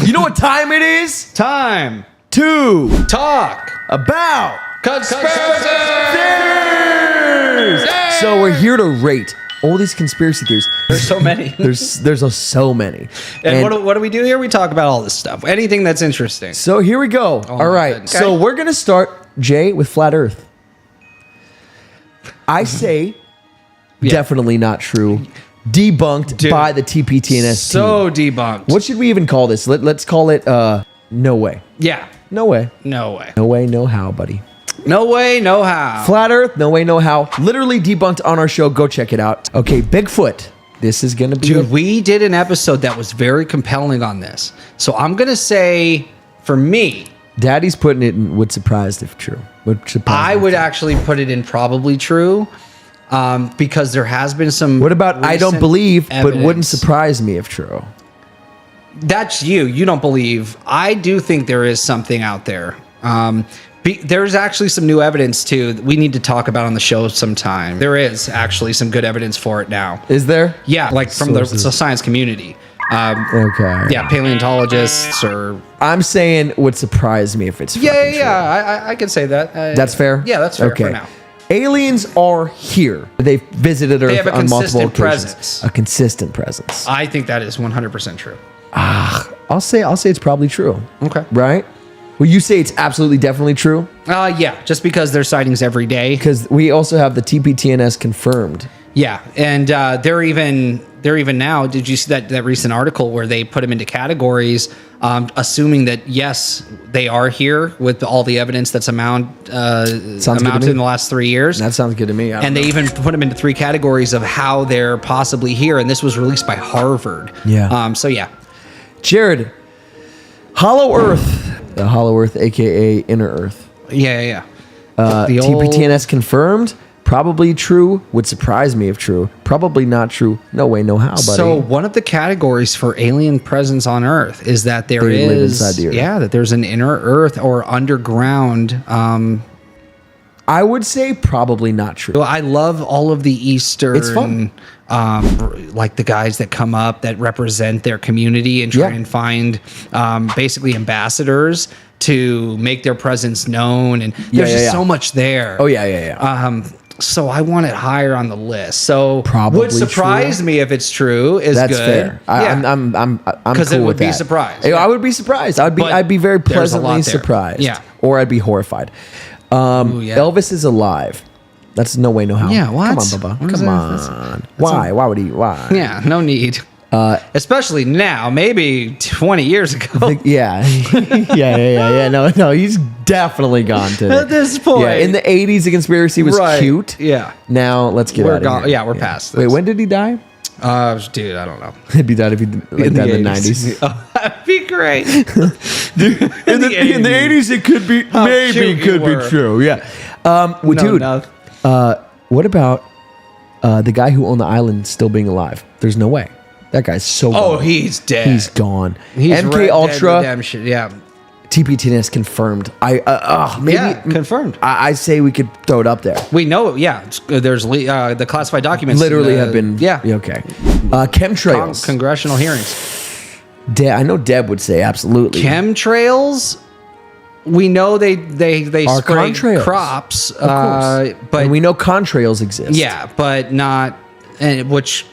You know what time it is? Time to talk about conspiracies. So we're here to rate all these conspiracy theories. There's so many. There's so many. And what do we do here? We talk about all this stuff. Anything that's interesting. So here we go. All right. goodness. So we're gonna start, Jay, with flat Earth. I say definitely not true. Debunked by the TPTNS So team. debunked. What should we even call this? Let's call it no way. Yeah. No way. No way. No way, no how, buddy. No way, no how. Flat Earth, no way, no how. Literally debunked on our show. Go check it out. Okay, Bigfoot. This is going to be... Dude, we did an episode that was very compelling on this. So I'm going to say, for me... Daddy's putting it in would surprise if true. I would actually put it in probably true. Because there has been some... What about I don't believe, evidence. but wouldn't surprise me if true? That's you. You don't believe. I do think there is something out there. There's actually some new evidence too that we need to talk about on the show sometime. There is actually some good evidence for it now. Is there? Yeah, like from the science community. Okay. Yeah, paleontologists or... I'm saying would surprise me if it's Yeah. I can say that. That's fair? Yeah, that's fair okay. for now. Aliens are here. They've visited Earth They have a on multiple consistent occasions. presence. A consistent presence. I think that is 100% true. I'll say it's probably true. Okay. Right? Well, you say it's absolutely definitely true? Yeah, just because there's sightings every day. Because we also have the TPTNS confirmed. Yeah, and they're even now. Did you see that recent article where they put them into categories, assuming that yes, they are here with all the evidence that's amounted in the last 3 years. That sounds good to me. And they even put them into 3 categories of how they're possibly here, and this was released by Harvard. Yeah. So yeah, Jared, Hollow Earth, the Hollow Earth, aka Inner Earth. Yeah. TPTNS confirmed. Probably true. Would surprise me if true. Probably not true. No way, no how, buddy. So one of the categories for alien presence on Earth is that they live inside the Earth. Yeah, that there's an inner Earth or underground. I would say probably not true. I love all of the Eastern. It's fun. Like the guys that come up that represent their community and try and find basically ambassadors to make their presence known. And there's just so much there. Oh, yeah. So I want it higher on the list. So Probably would surprise me if it's true. That's good. fair. I'm because cool it would with be that. surprised. I would be surprised. I'd be very there's a lot pleasantly there. surprised. Yeah. Or I'd be horrified. Elvis is alive. That's no way, no how. Yeah, what? Come on, Bubba. What is Come that? on. Why? Why would he? Why? Yeah, no need. Especially now, maybe 20 years ago. Yeah. No, he's definitely gone to At this point. Yeah, in the 80s, the conspiracy was cute. Yeah. Now, let's get out of here. Yeah, we're past this. Wait, when did he die? Dude, I don't know. He'd be dead if he died in the 90s. Oh, that'd be great. Dude, in the 80s, it could be, could be true. Yeah. What about the guy who owned the island still being alive? There's no way. That guy's so gone. Oh, he's dead. He's gone. He's MK Ultra. Redemption. Yeah. TPTNS confirmed. Confirmed. I say we could throw it up there. We know. Yeah. There's the classified documents. Literally have been. Yeah. Okay. Chem Trails. Congressional hearings. I know Deb would say absolutely. Chem Trails. We know they Are spray contrails. crops, Of course. but and we know contrails exist. yeah, but not, which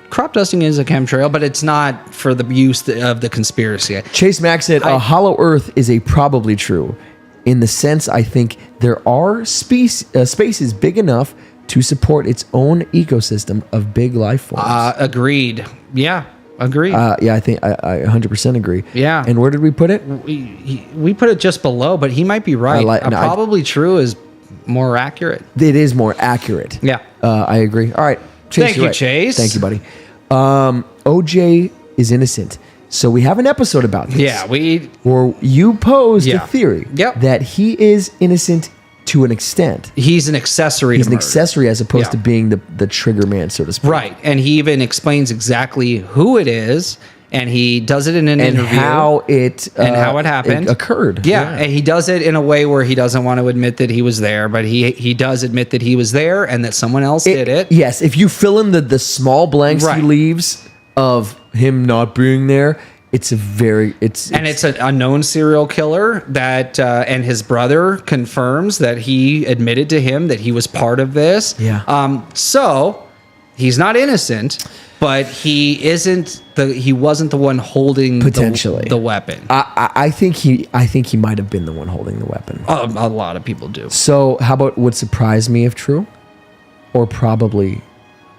crop dusting is a chemtrail, but it's not for the use of the conspiracy. Chase Mack said, "A hollow Earth is a probably true, in the sense I think there are spaces big enough to support its own ecosystem of big life forms." Agreed. Yeah. Agreed. I think I 100% agree. Yeah. And where did we put it? We put it just below, but he might be right. Probably true is more accurate. It is more accurate. Yeah. I agree. All right. Chase, Thank you, Chase. Thank you, buddy. OJ is innocent. So we have an episode about this. Yeah. Where you posed a theory that he is innocent to an extent. He's an accessory. He's an accessory as opposed to being the trigger man, so to speak. Right. And he even explains exactly who it is. And he does it in an interview. How it happened. It occurred. Yeah. And he does it in a way where he doesn't want to admit that he was there, but he does admit that he was there and that someone else did it. Yes. If you fill in the small blanks he leaves of him not being there, It's a known serial killer that, and his brother confirms that he admitted to him that he was part of this. Yeah. So he's not innocent, but he wasn't the one holding potentially the weapon. I think he might have been the one holding the weapon. A lot of people do. So how about would surprise me if true, or probably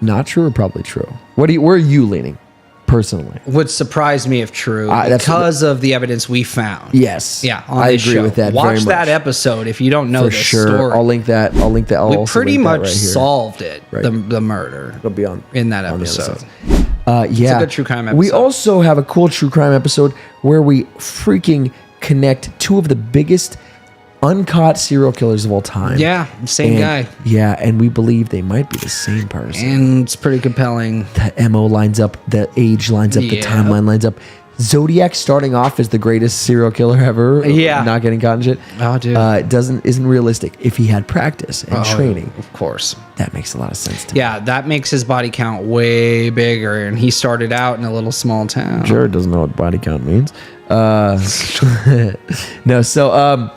not true, or probably true? Where are you leaning? Personally, would surprise me if true because of the evidence we found. Yes, yeah, I agree with that. Watch that episode if you don't know this story. I'll link that. We pretty much solved it. Right. The murder. It'll be on in that episode. Yeah, it's a good true crime episode. We also have a cool true crime episode where we freaking connect two of the biggest uncaught serial killers of all time. Yeah, same guy. Yeah, and we believe they might be the same person. And it's pretty compelling. The MO lines up, the age lines up, the timeline lines up. Zodiac starting off as the greatest serial killer ever. Yeah. Not getting caught and shit. Oh, dude. Isn't realistic. If he had practice and training. Of course. That makes a lot of sense to me. Yeah, that makes his body count way bigger. And he started out in a little small town. Jared doesn't know what body count means. No, so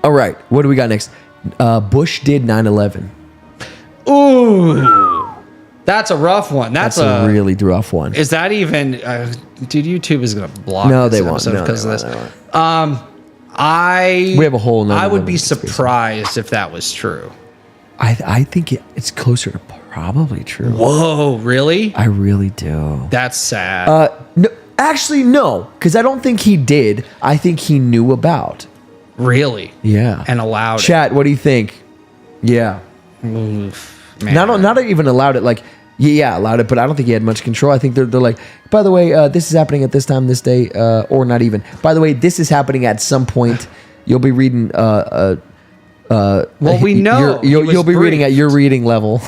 all right, what do we got next? Bush did 9/11. Ooh, that's a rough one. That's a really rough one. Is that even? Dude, YouTube is gonna block. No, they won't. Because of this. We have a whole. I would be surprised if that was true. I think it's closer to probably true. Whoa, really? I really do. That's sad. No, actually, no, because I don't think he did. I think he knew about. Really? Yeah. And allowed Chat, what do you think? Yeah. Oof, man. Not even allowed it. Like, yeah, allowed it, but I don't think he had much control. I think they're like, by the way, this is happening at this time, this day, or not even. By the way, this is happening at some point. You'll be reading. Well, we know you'll be reading at your reading level.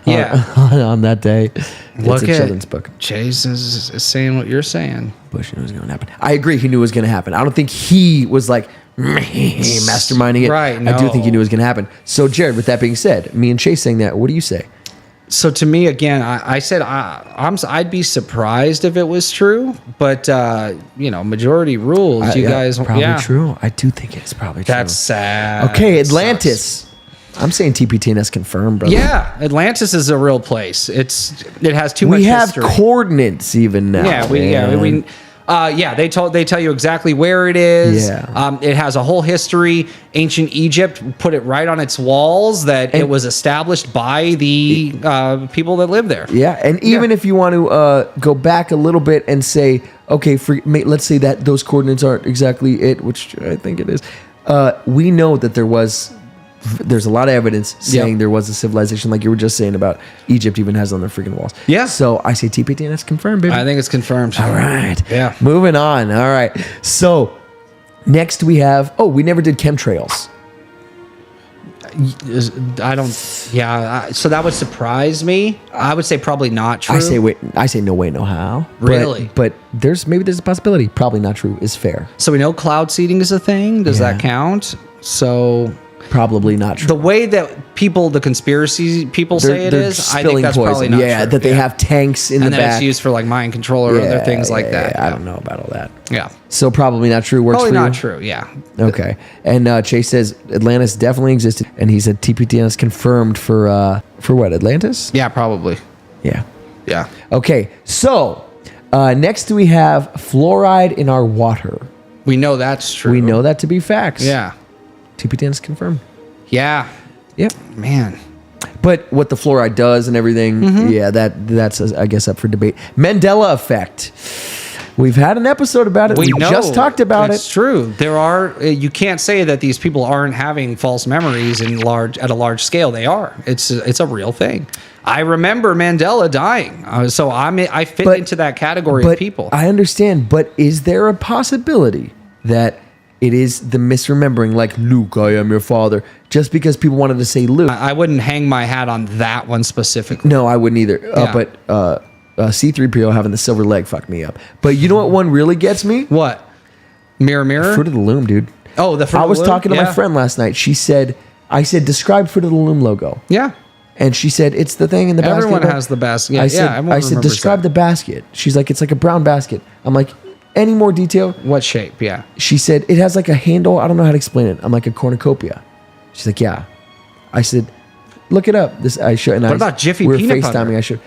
Yeah. On that day. Look it's a children's book. Chase is saying what you're saying. Bush knew it was going to happen. I agree. He knew it was going to happen. I don't think he was like masterminding it. Right. No. I do think he knew it was going to happen. So, Jared, with that being said, me and Chase saying that, what do you say? So to me, again, I said I'd be surprised if it was true, but majority rules. You guys, probably true. I do think it's probably true. That's sad. Okay, Atlantis. I'm saying TPTNS confirmed, brother. Yeah, Atlantis is a real place. It has too much history. We have coordinates even now. They tell you exactly where it is. Yeah. It has a whole history. Ancient Egypt put it right on its walls that it was established by the people that live there. Yeah, and even if you want to go back a little bit and say, okay, let's say that those coordinates aren't exactly it, which I think it is. We know that there's a lot of evidence saying there was a civilization, like you were just saying about Egypt even has on their freaking walls. Yeah. So I say TPTNS confirmed, baby. I think it's confirmed. All right. Yeah. Moving on. All right. So next we have, we never did Chem Trails. I don't. Yeah. So that would surprise me. I would say probably not true. I say no way, no how. Really? But there's a possibility. Probably not true is fair. So we know cloud seeding is a thing. Does that count? So probably not true. The way that the conspiracy people say it is, I think that's poison. Probably not true. Yeah, that they have tanks in the back. And then it's used for like mind control or other things like that. Yeah. I don't know about all that. Yeah. So probably not true. Works probably for you? Not true, yeah. Okay. And Chase says Atlantis definitely existed. And he said TPTNS confirmed for what, Atlantis? Yeah, probably. Yeah. Yeah. Okay. So next we have fluoride in our water. We know that's true. We know that to be facts. Yeah. TPTNS confirmed. Yeah. Yep. Man. But what the fluoride does and everything, that's I guess up for debate. Mandela Effect. We've had an episode about it. We just talked about it. It's true. You can't say that these people aren't having false memories at a large scale. They are. It's a real thing. I remember Mandela dying. So I fit into that category of people. I understand, but is there a possibility that it is the misremembering, like Luke, I am your father, just because people wanted to say Luke? I wouldn't hang my hat on that one specifically. No, I wouldn't either. But C-3PO having the silver leg fucked me up. But you know what one really gets me? What? Mirror? Fruit of the Loom, dude. Oh, the Fruit of the Loom? I was talking to my friend last night. I said, describe Fruit of the Loom logo. Yeah. And she said, it's the thing in the basket. Everyone has the basket. I said, describe the basket. She's like, it's like a brown basket. I'm like, any more detail? What shape? Yeah. She said, it has like a handle. I don't know how to explain it. I'm like, a cornucopia. She's like, yeah. I said, look it up. What about Jiffy peanut butter? FaceTiming. I showed.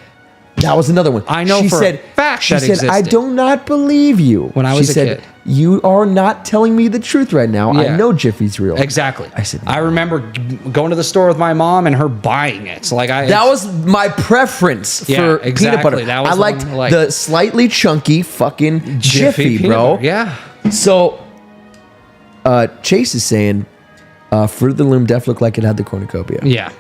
That was another one. I know for a fact she that said, existed. I do not believe you. When I was a kid. You are not telling me the truth right now. Yeah. I know Jiffy's real. Exactly. I said, I remember going to the store with my mom and her buying it. So that was my preference for peanut butter. That was I liked the slightly chunky fucking Jiffy, bro. Butter. Yeah. So, Chase is saying, Fruit of the Loom definitely looked like it had the cornucopia. Yeah.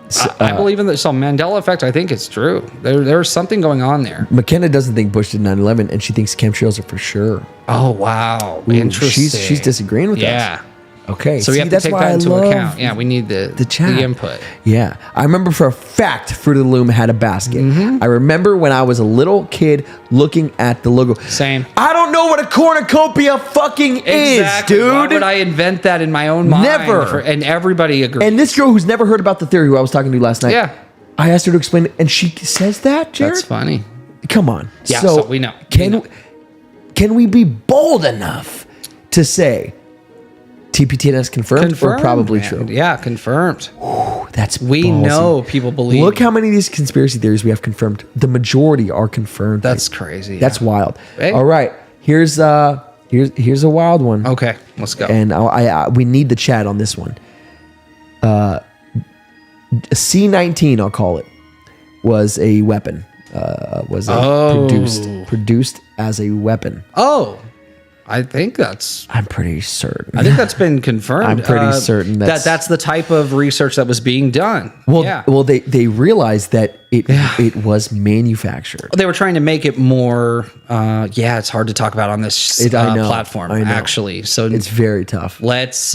So, I believe in the Mandela Effect. I think it's true. There's something going on there. McKenna doesn't think Bush did 9/11, and she thinks chemtrails are for sure. Oh, wow. Ooh, interesting. She's disagreeing with us. Yeah. Okay. So we have to take that into account. Yeah, we need the chat. The input. Yeah. I remember for a fact Fruit of the Loom had a basket. I remember when I was a little kid looking at the logo. Same. I don't know what a cornucopia fucking is, dude. Why would I invent that in my own mind? Never. And everybody agrees. And this girl who's never heard about the theory, who I was talking to last night. Yeah. I asked her to explain it, and she says that, Jared? That's funny. Come on. Yeah, so we know. Can we be bold enough to say TPTNS confirmed or probably man. true? Yeah, confirmed. That's we ballsy. know people believe. Look how many of these conspiracy theories we have confirmed. The majority are confirmed. That's crazy. That's wild. Hey. All right, here's a wild one. Okay, let's go. And we need the chat on this one. C-19, I'll call it, was a weapon. Produced as a weapon. Oh, I think that's. I'm pretty certain. I think that's been confirmed. I'm pretty certain that's the type of research that was being done. Well, they realized that it was manufactured. They were trying to make it more. It's hard to talk about on this platform. I know. Actually, so it's very tough. Let's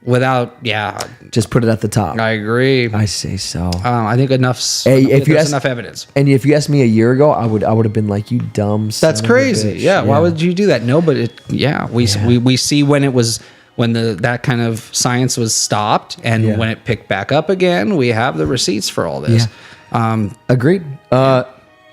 just put it at the top. I agree. I say so. I think enough. There's enough evidence. And if you asked me a year ago, I would have been like, you dumb. That's crazy. Yeah. Why would you do that? No, but we see when that kind of science was stopped and when it picked back up again. We have the receipts for all this. Yeah. Agreed.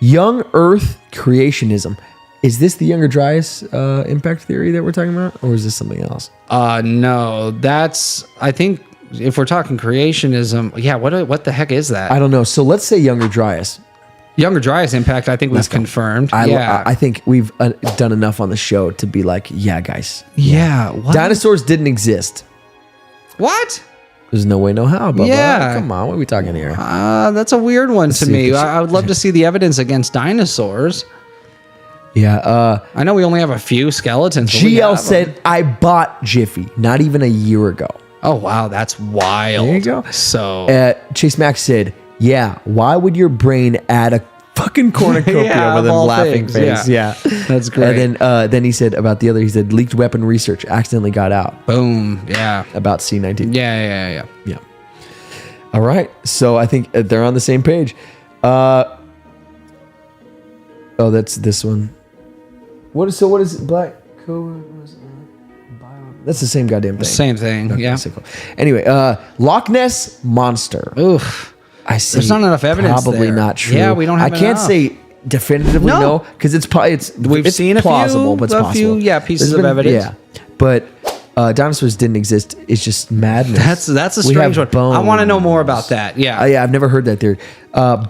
Young Earth creationism. Is this the younger Dryas impact theory that we're talking about, or is this something else? No, that's. I think if we're talking creationism, what the heck is that? I don't know. So let's say younger Dryas. Younger Dryas impact, I think, was confirmed. I think we've done enough on the show to be like, yeah, guys. Yeah. What? Dinosaurs didn't exist. What? There's no way, no how. Bubba. Yeah. Come on, what are we talking here? That's a weird one to me. I would love to see the evidence against dinosaurs. Yeah. I know we only have a few skeletons. GL said, I bought Jiffy not even a year ago. Oh, wow. That's wild. There you go. So Chase Max said, yeah, why would your brain add a fucking cornucopia with a laughing face? Yeah. That's great. And then he said about the other, he said leaked weapon research accidentally got out. Boom. Yeah. About C-19. Yeah. All right. So I think they're on the same page. That's this one. What is Black Cobra? That's the same goddamn thing. Same thing. Okay, yeah. Anyway, Loch Ness monster. Oof. I see. There's not enough evidence. Probably there. not true. Yeah, we don't have. I can't say definitively no, because we've seen plausible, but it's possible. Pieces of evidence. Yeah, but dinosaurs didn't exist. It's just madness. That's a strange one. Bones. I want to know more about that. Yeah. I've never heard that theory.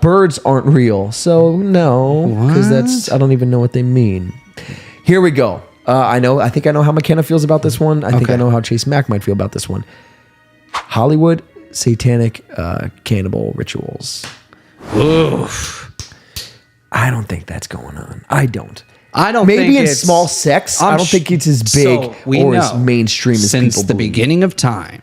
Birds aren't real, so no, because I don't even know what they mean. Here we go. I think I know how McKenna feels about this one. I think I know how Chase Mack might feel about this one. Hollywood satanic cannibal rituals. Oof. I don't think that's going on. I don't. Maybe in small sects. I don't think it's as big or as mainstream as people believe. Since the beginning of time.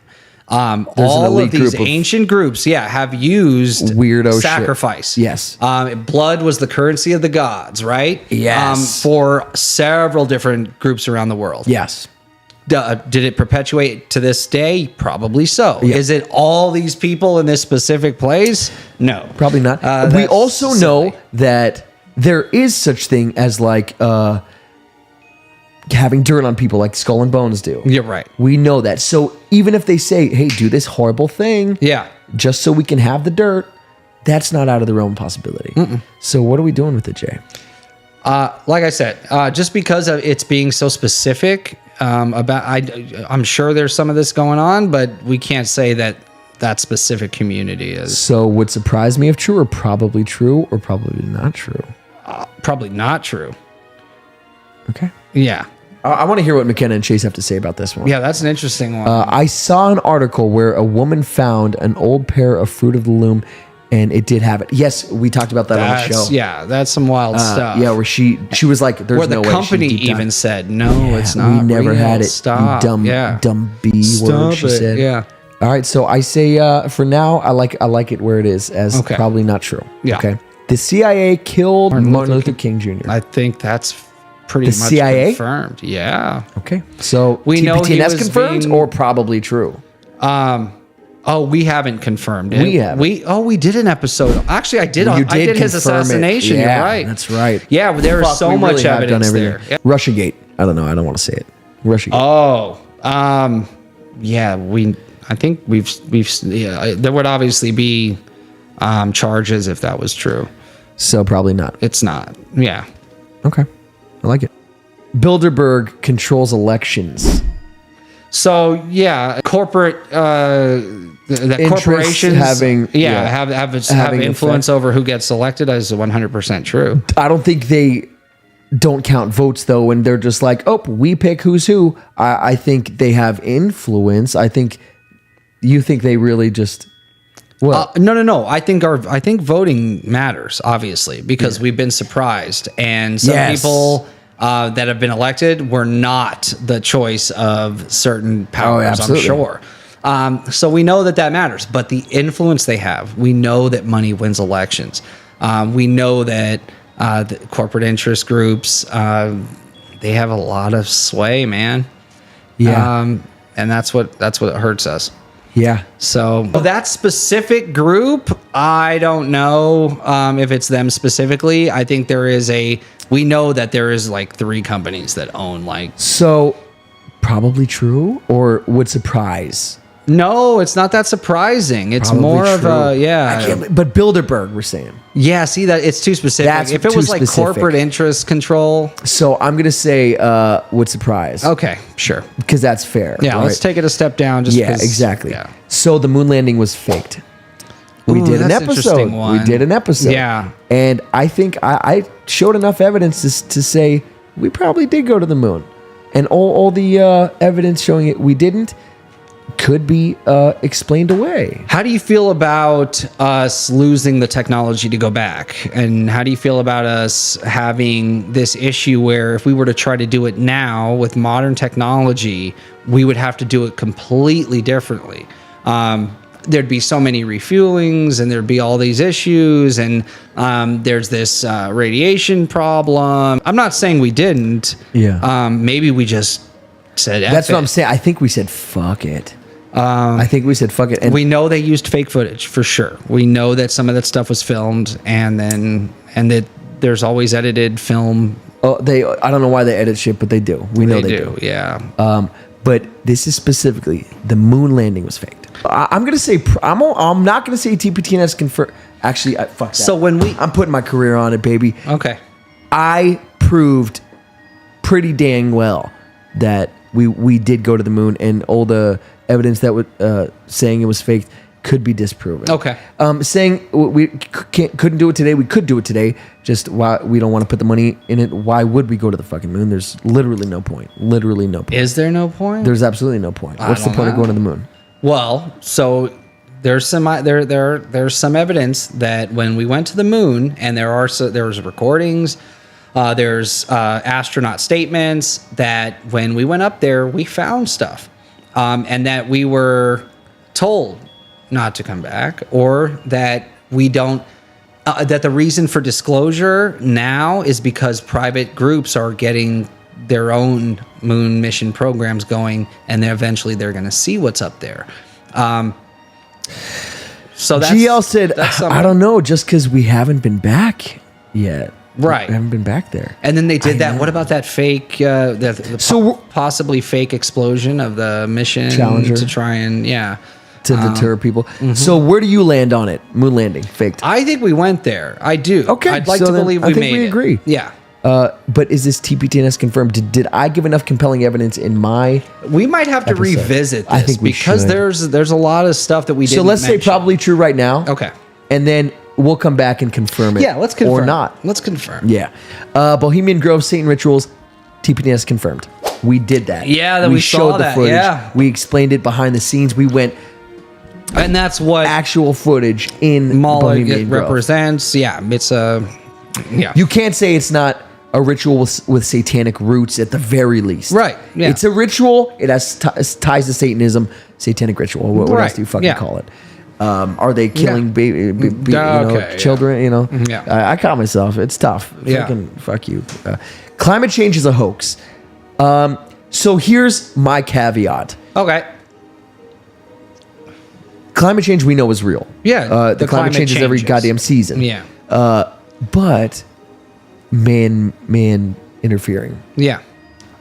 All of these ancient groups, have used weirdo sacrifice. Shit. Yes. Blood was the currency of the gods, right? Yes. For several different groups around the world. Yes. Did it perpetuate to this day? Probably so. Yeah. Is it all these people in this specific place? No. Probably not. We also know that there is such thing as like having dirt on people like Skull and Bones do. You're right. We know that. So even if they say, hey, do this horrible thing just so we can have the dirt, that's not out of the realm of possibility. So what are we doing with it, Jay? Like I said, just because of it's being so specific I'm sure there's some of this going on, but we can't say that specific community is. So would surprise me if true, or probably true, or probably not true? Probably not true. Okay. Yeah. I want to hear what McKenna and Chase have to say about this one. Yeah, that's an interesting one. I saw an article where a woman found an old pair of Fruit of the Loom, and it did have it. Yes, we talked about that on the show. Yeah, that's some wild stuff. Yeah, where she was like, "There's where no way." the company even said, "No, it's not. We never real. had it. Stop. You dumb B word." She said. Yeah. All right, so I say for now, I like it where it is, as probably not true. Yeah. Okay. The CIA killed Martin Luther King Jr. I think that's pretty The much CIA? confirmed. Yeah. Okay. So We know he TPTNS was confirmed being- or probably true? Oh, we haven't confirmed it. We haven't. We did an episode. Actually, I did. I did his confirm it. assassination. Yeah, You're right. That's right. Yeah, there is so we much really have done evidence everything. there. Yeah. Russiagate. I don't know. I don't want to say it. Russiagate. Oh, yeah. I think there would obviously be charges if that was true. So probably not. It's not. Yeah. Okay. I like it. Bilderberg controls elections. So yeah, corporate that Interests corporations having have influence over who gets elected is 100% true. I don't think they don't count votes though, and they're just like, oh, we pick who's who. I think they have influence. I think you think they really just. Well, No. I think voting matters, obviously, because we've been surprised, and some people that have been elected were not the choice of certain powers. I'm sure. So we know that matters, but the influence they have, we know that money wins elections. We know that the corporate interest groups, they have a lot of sway, man. Yeah. And that's what hurts us. Yeah. So that specific group, I don't know if it's them specifically. I think we know that there is like 3 companies that own So probably true, or would surprise. No, it's not that surprising. It's Probably more of true. a, But Bilderberg, we're saying. Yeah, see that it's too specific. That's if it too was like specific. corporate interest control. So I'm going to say would surprise. Okay, sure. Because that's fair. Yeah, let's take it a step down. Yeah, exactly. Yeah. So the moon landing was faked. We did an that's an episode. interesting one. We did an episode. Yeah. And I think I showed enough evidence to say we probably did go to the moon. And all the evidence showing it we didn't could be explained away. How do you feel about us losing the technology to go back? And how do you feel about us having this issue where if we were to try to do it now with modern technology, we would have to do it completely differently? There'd be so many refuelings and there'd be all these issues, and there's this radiation problem. I'm not saying we didn't. Yeah. Maybe we just said F That's it. what I'm saying. I think we said fuck it. I think we said fuck it. And We know they used fake footage for sure. We know that some of that stuff was filmed, and that there's always edited film. I don't know why they edit shit, but they do. We know they do. Yeah. But this is specifically the moon landing was faked. I'm gonna say I'm not gonna say TPTNS confirmed. Actually, fuck that. So I'm putting my career on it, baby. Okay. I proved pretty dang well that we did go to the moon, and all the evidence that was saying it was faked could be disproven. Okay. Saying we couldn't do it today, we could do it today. Just why we don't want to put the money in it. Why would we go to the fucking moon? There's literally no point. Literally no point. Is there no point? There's absolutely no point. What's the don't point of know. going to the moon? Well, so there's some there's some evidence that when we went to the moon, and there was recordings, there's astronaut statements that when we went up there, we found stuff, and that we were told not to come back, or that we don't. That the reason for disclosure now is because private groups are getting their own moon mission programs going, and then eventually they're going to see what's up there. So that's, GL said, that's I don't know, just because we haven't been back yet. Right. We haven't been back there. And then they did that. know. What about that fake, possibly fake explosion of the mission Challenger. to try and, To deter people. So where do you land on it? Moon landing, faked. I think we went there. I do. Okay, I'd like so to then believe I we think made we it. agree. Yeah. But is this TPTNS confirmed? Did I give enough compelling evidence in my? We might have to revisit this I think we because should. there's a lot of stuff that we didn't. So let's mention. say probably true right now. Okay. And then we'll come back and confirm it. Yeah, let's confirm or not. Let's confirm. Yeah. Bohemian Grove Satan rituals, TPTNS confirmed. We did that. Yeah, that we saw showed the that, footage. yeah. We explained it behind the scenes. We went And that's what actual footage in Bohemian Grove. represents. Yeah, it's a You can't say it's not a ritual with satanic roots at the very least. Right, yeah. It's a ritual. It has ties to Satanism. Satanic ritual. What else do you fucking call it? Are they killing children? You know. Yeah. I caught myself. It's tough. Yeah. Fuck you. Climate change is a hoax. So here's my caveat. Okay. Climate change we know is real. Yeah, The climate changes every goddamn season. Yeah. But man interfering. Yeah.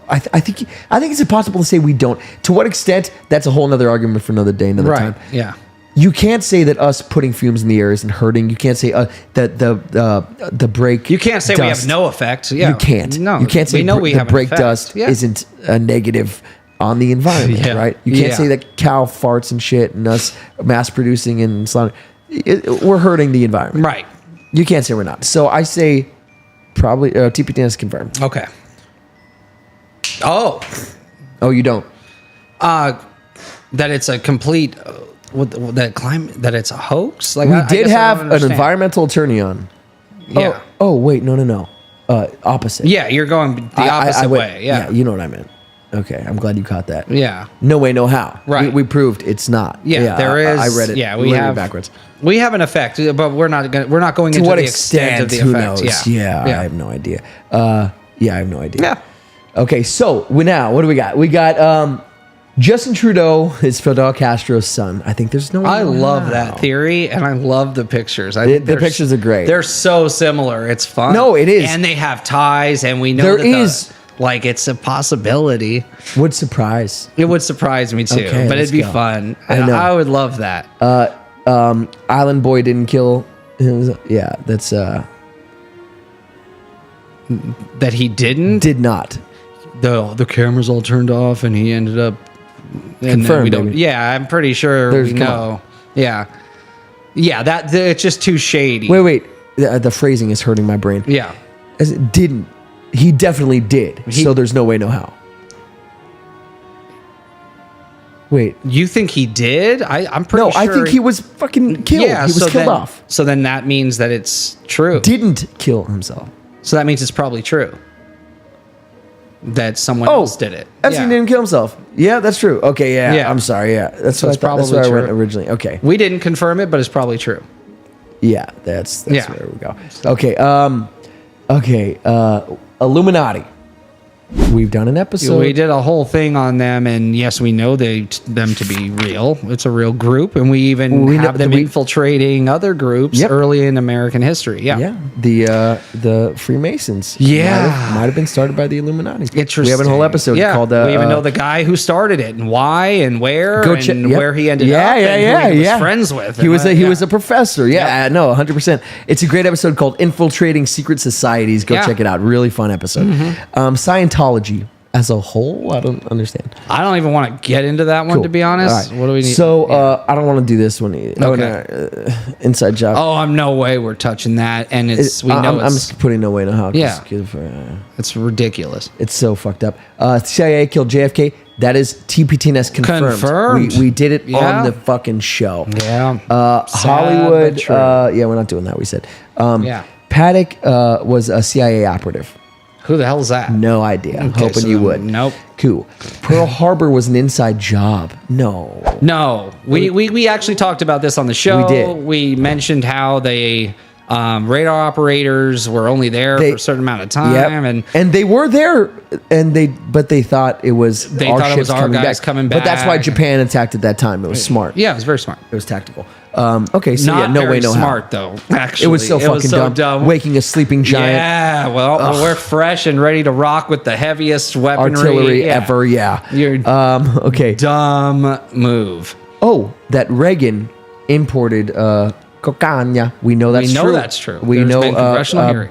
I think it's impossible to say we don't. To what extent? That's a whole nother argument for another day, another time. Yeah. You can't say that us putting fumes in the air isn't hurting. You can't say that the brake. You can't say dust, we have no effect. Yeah. You can't. No. You can't say we know we the have an brake effect. dust Yeah. isn't a negative on the environment, Yeah. right? You can't Yeah. say that cow farts and shit and us mass producing and slaughter. We're hurting the environment. Right. You can't say we're not. So I say probably TPTNS confirmed. Okay. Oh. Oh, you don't. That it's a complete that climate that it's a hoax. Like We I did guess I have don't an understand. environmental attorney on. Yeah. Oh, wait, no. Opposite. Yeah, you're going the opposite I went- way. Yeah. you know what I meant. Okay, I'm glad you caught that. Yeah. No way, no how. Right. We proved it's not. Yeah, there is. I read it. Yeah, read it backwards. We have an effect, but we're not going To into what the extent of the Who effect. knows? Yeah. I have no idea. I have no idea. Yeah. Okay, so now what do we got? We got Justin Trudeau is Fidel Castro's son. I think there's no. I love how. that theory, and I love the pictures. The pictures are great. They're so similar. It's fun. No, it is. and they have ties, and we know There that is. like it's a possibility. Would surprise. It would surprise me too, Okay, but let's it'd be go. fun. I know. I would love that. Island Boy didn't kill. Yeah, that's That he didn't. did not. The cameras all turned off, and he ended up. And then Confirmed, we don't. baby. Yeah, I'm pretty sure There's- we come know. Yeah, yeah. It's just too shady. Wait. The phrasing is hurting my brain. Yeah. As it didn't. He definitely did. So there's no way, no how. Wait. You think he did? I'm pretty No, sure. I think he was fucking killed. Yeah, he was so killed then, off. So then that means that it's true. Didn't kill himself. So that means it's probably true. That someone else did it. Epstein didn't kill himself. Yeah, that's true. Okay, yeah. Yeah. I'm sorry. Yeah, that's So what I it's thought. That's probably where I went true. originally. Okay. We didn't confirm it, but it's probably true. Yeah, that's Yeah. where we go. Okay. Illuminati. We've done an episode. We did a whole thing on them, and yes, we know them to be real. It's a real group, and we even have them infiltrating other groups early in American history. Yeah, the Freemasons. Yeah. might have been started by the Illuminati. Interesting. We have a whole episode called. we even know the guy who started it and why and where where he ended up. Yeah, and who he was friends with. He was a professor. Yeah, no, 100%. It's a great episode called "Infiltrating Secret Societies." Go check it out. Really fun episode. Scientology as a whole, I don't understand. I don't even want to get into that one, Cool. to be honest. All right. What do we need? So I don't want to do this one either. Okay. Inside job. Oh, I'm no way we're touching that, and I'm just putting no way, no how. Yeah. 'Cause, it's ridiculous. it's so fucked up. CIA killed JFK. That is TPTNS confirmed. Confirmed. We did it Yeah. on the fucking show. Yeah. Hollywood. but true. We're not doing that. We said. Yeah. Paddock was a CIA operative. Who the hell is that? No idea. I'm Okay, hoping so you would. nope. Cool. Pearl Harbor was an inside job. No. No, we actually talked about this on the show. We did. We mentioned how they radar operators were only there for a certain amount of time, and they were there, but they thought it was They our thought it ships was our guys coming But that's why back. Japan attacked at that time. It was smart. yeah, it was very smart. It was tactical. Okay, so Not no very way, no smart how. though. Actually, It was so fucking dumb. Waking a sleeping giant. Yeah, well, we're fresh and ready to rock with the heaviest weaponry Artillery ever. Yeah. You're Okay. dumb move. Oh, that Reagan imported cocaine. We know that's true. We know that's true. We There's know been congressional hearings.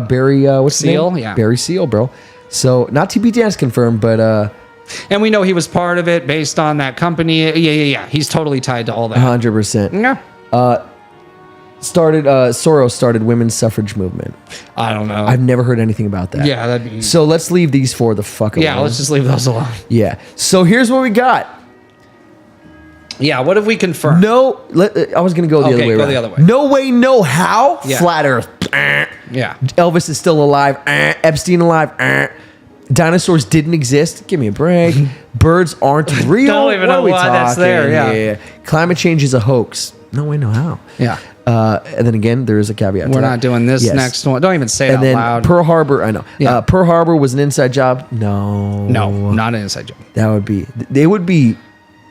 Barry, what's his Seal, name? yeah. Barry Seal, bro. So not TPTNS confirmed, but and we know he was part of it based on that company. Yeah. He's totally tied to all that. 100%. Yeah. Soros started women's suffrage movement. I don't know. I've never heard anything about that. Yeah, that'd be. So let's leave these four the fuck alone. Yeah, let's just leave those alone. Yeah. So here's what we got. Yeah, what have we confirmed? No, I was going to go the other way. Go the other way. No way, no how. Yeah. Flat Earth. Yeah. Elvis is still alive. Epstein alive. Dinosaurs didn't exist. Give me a break. Birds aren't real. Don't even know why that's there. Yeah. Climate change is a hoax. No way, no how. Yeah. And then again, there is a caveat. We're not doing this next one. Don't even say it and out then loud. Pearl Harbor, I know. Yeah. Pearl Harbor was an inside job. No, not an inside job. That would be. It would be.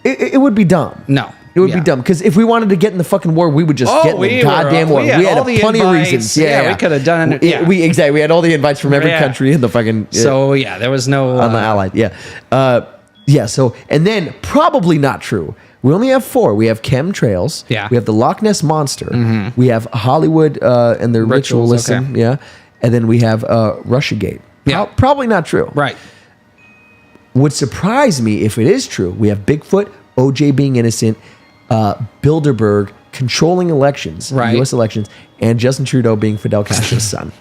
It would be dumb. No. It would be dumb because if we wanted to get in the fucking war, we would just get in the goddamn war. We had all the plenty of invites. reasons. We could have done it. Yeah. We had all the invites from every country in the fucking. So there was no on the Allied. Yeah. So and then probably not true. We only have four. We have Chem Trails. Yeah. We have the Loch Ness Monster. We have Hollywood and their ritualism. Okay. Yeah. And then we have Russiagate. Yeah. Probably not true. Right. Would surprise me if it is true. We have Bigfoot, OJ being innocent, Bilderberg controlling elections, right. U.S. elections, and Justin Trudeau being Fidel Castro's son.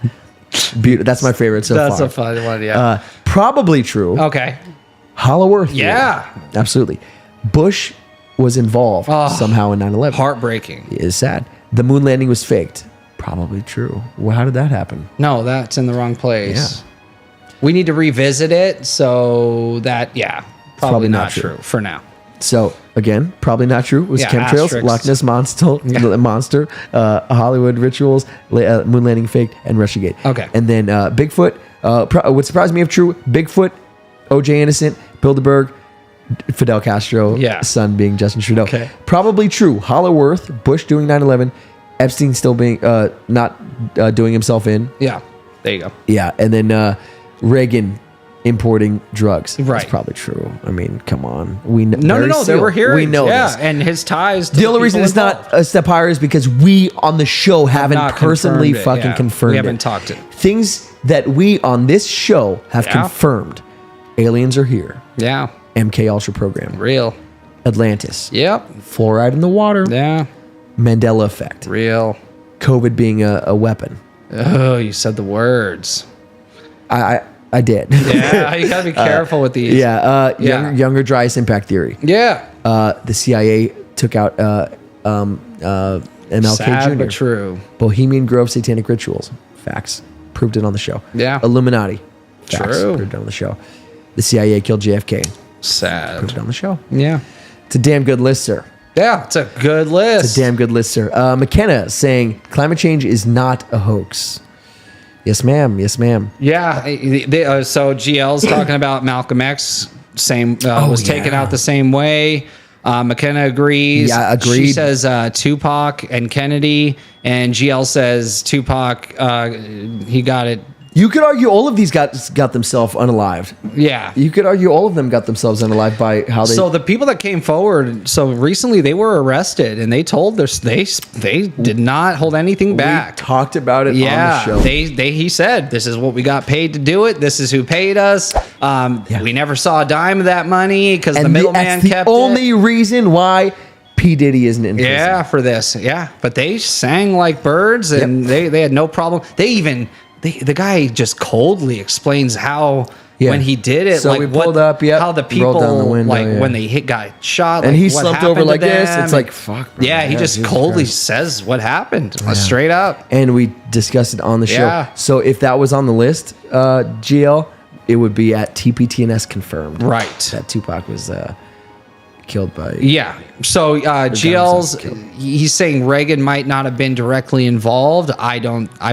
That's my favorite so far. That's a fun one, yeah. Probably true. Okay. Hollow Earth. Yeah. Absolutely. Bush was involved somehow in 9/11. Heartbreaking. It is sad. The moon landing was faked. Probably true. Well, how did that happen? No, that's in the wrong place. Yeah. We need to revisit it so that, probably not true for now. So again, probably not true. It was chemtrails, asterisks. Loch Ness monster, Hollywood rituals, moon landing faked, and Russiagate. Okay. And then Bigfoot. Would surprise me if true. Bigfoot, OJ innocent, Bilderberg, Fidel Castro, son being Justin Trudeau. Okay. Probably true. Hollow Earth, Bush doing 9/11, Epstein still being not doing himself in. Yeah. There you go. Yeah, and then Reagan importing drugs. Right. That's probably true. I mean, come on. We know. No. There were hearings. We know this. And his ties. To the only reason it's not a step higher is because we on the show haven't personally fucking confirmed it. We haven't talked it. Things that we on this show have confirmed. Aliens are here. Yeah. MK Ultra program. Real. Atlantis. Yep. Fluoride in the water. Yeah. Mandela effect. Real. COVID being a weapon. Oh, you said the words. I did. Yeah, you gotta be careful with these. Younger Dryas impact theory. Yeah. The CIA took out MLK Sad, Jr. but true. Bohemian Grove satanic rituals. Facts. Proved it on the show. Yeah. Illuminati. Facts. True. Proved it on the show. The CIA killed JFK. Sad. Proved it on the show. Yeah. It's a damn good list, sir. Yeah, it's a good list. It's a damn good list, sir. McKenna saying climate change is not a hoax. Yes, ma'am. Yes, ma'am. Yeah. So GL's talking about Malcolm X. Was taken out the same way. McKenna agrees. Yeah, agreed. She says Tupac and Kennedy, and GL says Tupac. He got it. You could argue all of these got themselves unalived. Yeah. You could argue all of them got themselves unalived by how they. So the people that came forward, recently they were arrested, and they told they did not hold anything back. We talked about it on the show. He said, this is what we got paid to do it. This is who paid us. We never saw a dime of that money because the middleman kept it. That's the only reason why P. Diddy isn't in prison. Yeah, for this. Yeah, but they sang like birds, and they had no problem. The guy just coldly explains how when he did it, so like we pulled up, how the people down the window, when they got shot, and like, he what slumped happened over like to this. them. It's like fuck. Bro. Yeah, he just coldly says what happened, straight up. And we discussed it on the show. Yeah. So if that was on the list, GL, it would be at TPTNS confirmed. Right. That Tupac was killed by. Yeah. So he's saying Reagan might not have been directly involved. I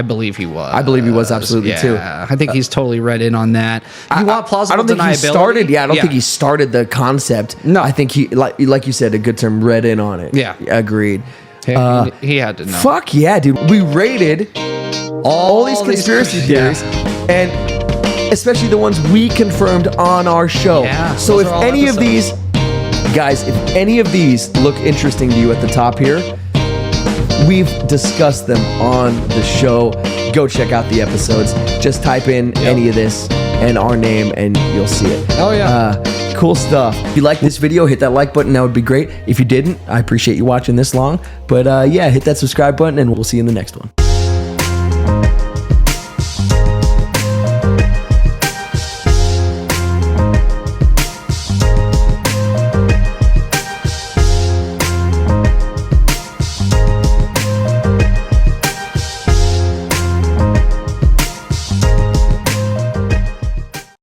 believe he was. I believe he was absolutely too. I think he's totally read in on that. You want plausible I don't think deniability? he started. Yeah, I don't think he started the concept. No. I think he like you said, a good term, read in on it. Yeah. Agreed. He had to know. Fuck yeah, dude. We rated all these conspiracy theories, and especially the ones we confirmed on our show. Yeah, so if any of these, guys, if any of these look interesting to you at the top here, we've discussed them on the show. Go check out the episodes. Just type in any of this and our name and you'll see it. Oh, yeah. Cool stuff. If you like this video, hit that like button. That would be great. If you didn't, I appreciate you watching this long. But yeah, hit that subscribe button and we'll see you in the next one.